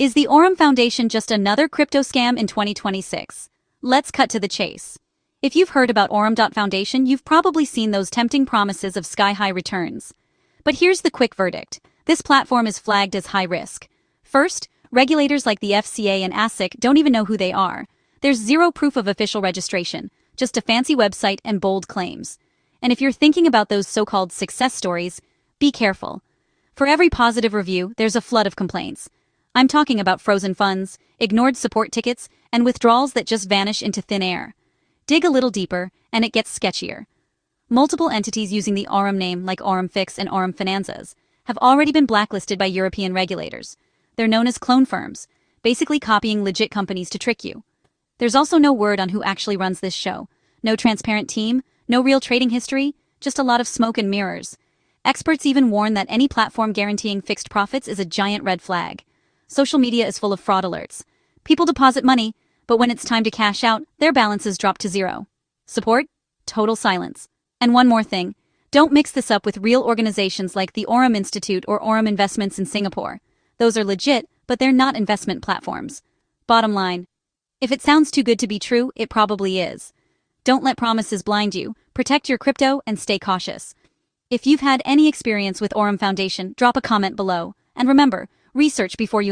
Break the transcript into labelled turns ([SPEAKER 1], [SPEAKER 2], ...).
[SPEAKER 1] Is the Aurum Foundation just another crypto scam in 2026? Let's cut to the chase. If you've heard about Aurum Foundation, you've probably seen those tempting promises of sky-high returns. But here's the quick verdict. This platform is flagged as high risk. First, regulators like the FCA and ASIC don't even know who they are. There's zero proof of official registration, just a fancy website and bold claims. And if you're thinking about those so-called success stories, be careful. For every positive review, there's a flood of complaints. I'm talking about frozen funds, ignored support tickets, and withdrawals that just vanish into thin air. Dig a little deeper, and it gets sketchier. Multiple entities using the Aurum name, like Aurum Fix and Aurum Finanzas, have already been blacklisted by European regulators. They're known as clone firms, basically copying legit companies to trick you. There's also no word on who actually runs this show. No transparent team, no real trading history, just a lot of smoke and mirrors. Experts even warn that any platform guaranteeing fixed profits is a giant red flag. Social media is full of fraud alerts. People deposit money, but when it's time to cash out, their balances drop to zero. Support? Total silence. And one more thing. Don't mix this up with real organizations like the Aurum Institute or Aurum Investments in Singapore. Those are legit, but they're not investment platforms. Bottom line. If it sounds too good to be true, it probably is. Don't let promises blind you. Protect your crypto and stay cautious. If you've had any experience with Aurum Foundation, drop a comment below. And remember, research before you